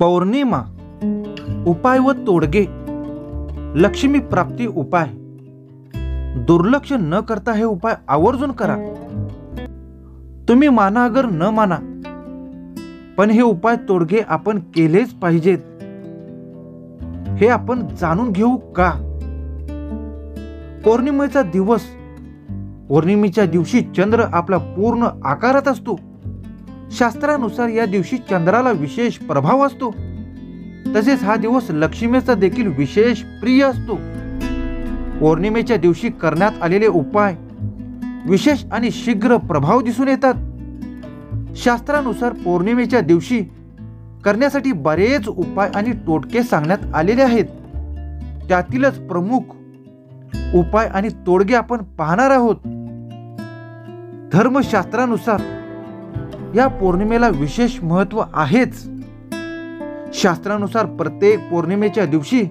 पौर्णिमा उपाय व तोडगे लक्ष्मी प्राप्ती उपाय। दुर्लक्ष न करता हे उपाय आवर्जून करा। तुम्ही माना अगर न माना, पण हे उपाय तोडगे आपण केलेच पाहिजेत। हे आपण जाणून घेऊ का? पौर्णिमेचा दिवस, पौर्णिमेच्या दिवशी चंद्र आपला पूर्ण आकारात असतो। शास्त्रानुसार या दिवशी चंद्राला विशेष प्रभाव असतो। तसेच हा दिवस लक्ष्मीचा देखील विशेष प्रिय असतो। पौर्णिमेच्या दिवशी करण्यात आलेले उपाय विशेष आणि शीघ्र प्रभाव दिसून येतात। शास्त्रानुसार पौर्णिमेच्या दिवशी करण्यासाठी बरेच उपाय आणि टोटके सांगण्यात आलेले आहेत। त्यातीलच प्रमुख उपाय आणि तोडगे आपण पाहणार आहोत। धर्मशास्त्रानुसार या पौर्णिमेला विशेष महत्त्व आहेच। शास्त्रानुसार प्रत्येक पौर्णिमेच्या दिवशी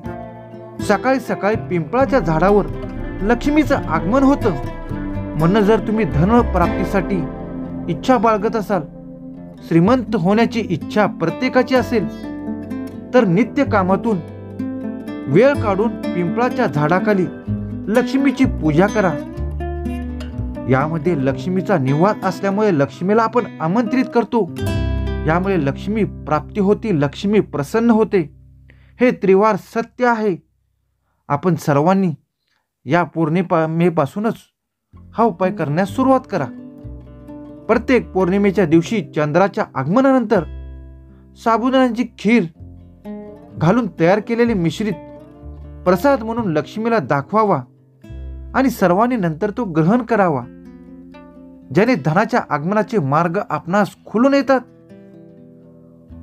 सकाळी सकाळी पिंपळाच्या झाडावर लक्ष्मीचं आगमन होतं। म्हणून जर तुम्ही धन प्राप्तीसाठी इच्छा बाळगत असाल, श्रीमंत होण्याची इच्छा प्रत्येकाची असेल, तर नित्य कामातून वेळ काढून पिंपळाच्या झाडाखाली लक्ष्मीची पूजा करा। यामध्ये लक्ष्मीचा निवास असल्यामुळे लक्ष्मीला आपण आमंत्रित करतो। यामुळे लक्ष्मी प्राप्ती होती, लक्ष्मी प्रसन्न होते। हे त्रिवार सत्य आहे। आपण सर्वांनी या पौर्णिमेपासूनच हा उपाय करण्यास सुरुवात करा। प्रत्येक पौर्णिमेच्या दिवशी चंद्राच्या आगमनानंतर साबुदाण्याची खीर घालून तयार केलेले मिश्रित प्रसाद म्हणून लक्ष्मीला दाखवावा आणि सर्वांनी नंतर तो ग्रहण करावा, ज्याने धनाच्या आगमनाचे मार्ग आपणास खुलून येतात।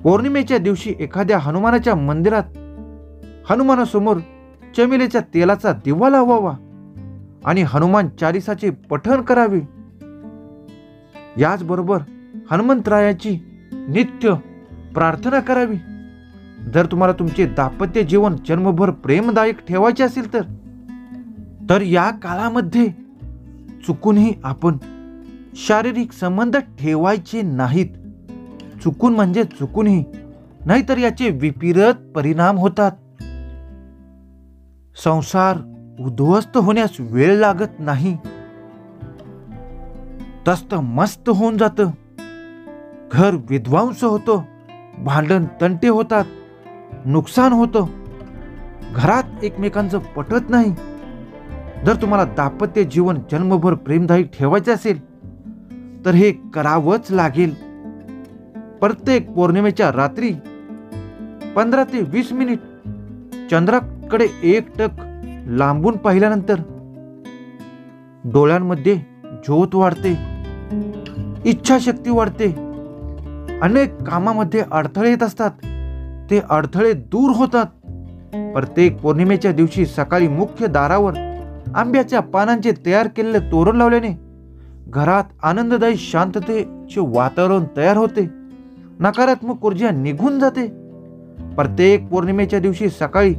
पौर्णिमेच्या दिवशी एखाद्या हनुमानाच्या मंदिरात हनुमानासमोर चमेलीच्या तेलाचा दिवा लावावा आणि हनुमान चालीसाचे पठण करावे। याचबरोबर हनुमंतरायाची नित्य प्रार्थना करावी। जर तुम्हाला तुमचे दाम्पत्य जीवन जन्मभर प्रेमदायक ठेवायचे असेल तर या काळामध्ये चुकूनही आपण शारीरिक संबंध ठेवायचे नाहीत। चुकून म्हणजे चुकूनही, नाहीतर याचे विपरीत परिणाम होतात। संसार उद्ध्वस्त होण्यास वेळ लागत नाही, तस्त मस्त होऊन जातं। घर विध्वंस होतं, भांडण तंटे होतात, नुकसान होतं, घरात एकमेकांचं पटत नाही। जर तुम्हाला दाम्पत्य जीवन जन्मभर प्रेमदायी ठेवायचे असेल तर हे करावंच लागेल। प्रत्येक पौर्णिमेच्या रात्री 15 ते 20 मिनिट चंद्राकडे एकटक लांबून पाहिल्यानंतर डोळ्यांमध्ये ज्योत वाढते, इच्छाशक्ती वाढते। अनेक कामामध्ये अडथळे येत असतात, ते अडथळे दूर होतात। प्रत्येक पौर्णिमेच्या दिवशी सकाळी मुख्य दारावर आंब्याच्या पानांचे तयार केलेले तोरण लावल्याने घरात आनंददायी शांततेचे वातावरण तयार होते, नकारात्मक ऊर्जा निघून जाते। प्रत्येक पौर्णिमेच्या दिवशी सकाळी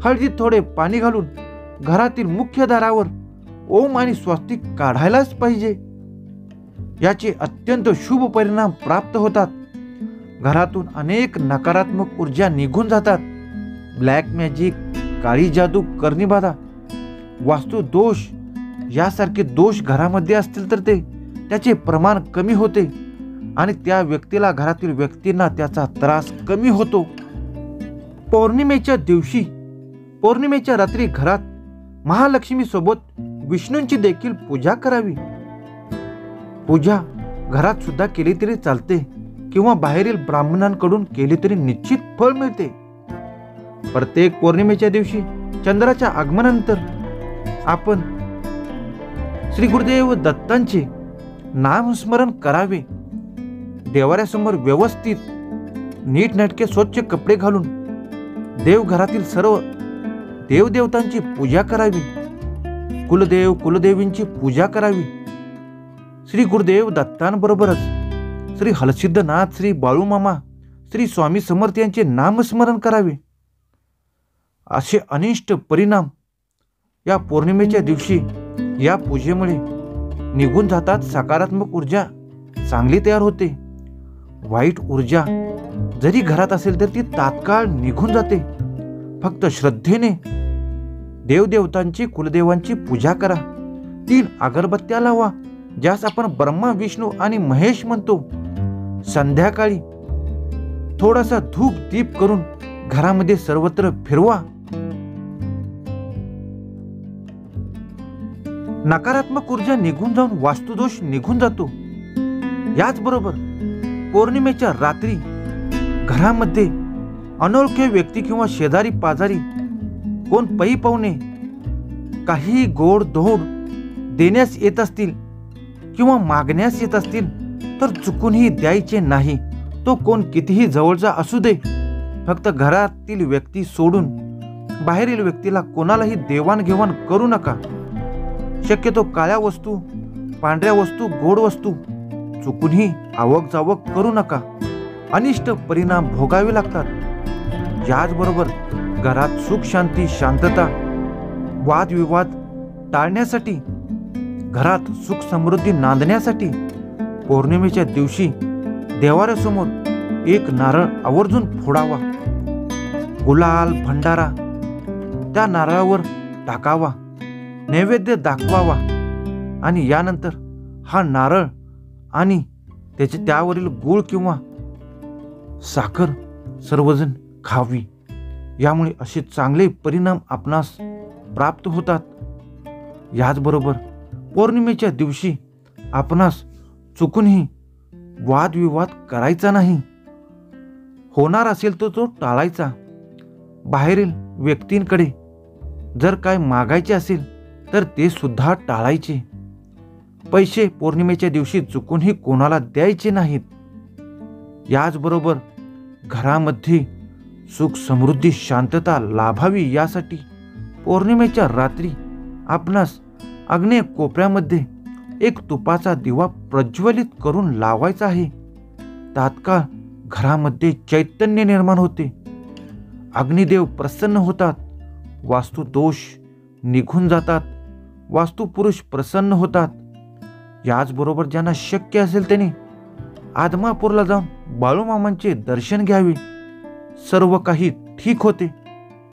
हळदीत थोडे पाणी घालून घरातील मुख्य दारावर ओम आणि स्वस्तिक काढायलाच पाहिजे। याचे अत्यंत शुभ परिणाम प्राप्त होतात। घरातून अनेक नकारात्मक ऊर्जा निघून जातात। ब्लॅक मॅजिक, काळी जादू, कर्णीबाधा, वास्तु दोष यासारखे दोष घरामध्ये असतील तर त्याचे प्रमाण कमी होते आणि त्या व्यक्तीला, घरातील व्यक्तींना त्याचा त्रास कमी होतो। पौर्णिमेच्या दिवशी, पौर्णिमेच्या रात्री घरात महालक्ष्मी सोबत विष्णूंची देखील पूजा करावी। पूजा घरात सुद्धा केली तरी चालते किंवा बाहेरील ब्राह्मणांकडून केली तरी निश्चित फळ मिळते। प्रत्येक पौर्णिमेच्या दिवशी चंद्राच्या आगमनानंतर आपण श्री गुरुदेव दत्तांचे नामस्मरण करावे। देवाऱ्यासमोर व्यवस्थित नीटनेटके स्वच्छ कपडे घालून देवघरातील सर्व देवदेवतांची पूजा करावी। कुलदेव कुलदेवींची पूजा करावी। श्री गुरुदेव दत्तांबरोबरच श्री हलसिद्धनाथ, श्री बाळूमामा, श्री स्वामी समर्थ यांचे नामस्मरण करावे। असे अनिष्ट परिणाम या पौर्णिमेच्या दिवशी या पूजेमुळे निघून जातात। सकारात्मक ऊर्जा चांगली तयार होते, वाईट ऊर्जा जरी घरात असेल तर ती तात्काळ निघून जाते. फक्त श्रद्धेने देवदेवतांची कुलदेवांची पूजा करा. 3 अगरबत्त्या लावा, ज्यास आपण ब्रह्मा, विष्णू आणि महेश म्हणतो. संध्याकाळी थोडासा धूप दीप करून घरामध्ये सर्वत्र फिरवा. नकारात्मक ऊर्जा निघून जाऊन वास्तुदोष निघून जातो. याचबरोबर पौर्णिमेच्या रात्री घरामध्ये अनोळखी व्यक्ती किंवा शेजारी पाजारी कोण पै पाहुणे काही गोड धोड देण्यास येत असतील किंवा मागण्यास येत असतील तर चुकूनही द्यायचे नाही. तो कोण कितीही जवळचा असू दे. फक्त घरातील व्यक्ती सोडून बाहेरील व्यक्तीला कोणालाही देवाणघेवाण करू नका. शक्यतो काळ्या वस्तू, पांढऱ्या वस्तू, गोड वस्तू चुकूनही आवक जावक करू नका. अनिष्ट परिणाम भोगावे लागतात. याचबरोबर घरात सुख शांती, शांतता, वादविवाद टाळण्यासाठी, घरात सुख समृद्धी नांदण्यासाठी पौर्णिमेच्या दिवशी देवाऱ्यासमोर एक नारळ आवर्जून फोडावा. गुलाल भंडारा त्या नारळावर टाकावा, नैवेद्य दाखवावा आणि यानंतर हा नारळ आणि त्यावरील गूळ किंवा साखर सर्वजण खावी. यामुळे असे चांगले परिणाम आपणास प्राप्त होतात. याचबरोबर पौर्णिमेच्या दिवशी आपणास चुकूनही वादविवाद करायचा नाही. होणार असेल तर तो टाळायचा. बाहेरील व्यक्तींकडे जर काय मागायचे असेल तर ते सुद्धा टाळायचे. पैसे पौर्णिमेच्या दिवशी चुकूनही कोणाला द्यायचे नाहीत. याचबरोबर घरामध्ये सुख समृद्धी शांतता लाभावी यासाठी पौर्णिमेच्या रात्री आपणास आग्नेय कोपऱ्यामध्ये एक तुपाचा दिवा प्रज्वलित करून लावायचा आहे. तात्काळ घरामध्ये चैतन्य निर्माण होते. अग्निदेव प्रसन्न होतात. वास्तुदोष निघून जातात. वास्तुपुरुष प्रसन्न होतात. याचबरोबर ज्यांना शक्य असेल त्यांनी आदमापूरला जाऊन बाळूमामांचे दर्शन घ्यावे. सर्व काही ठीक होते.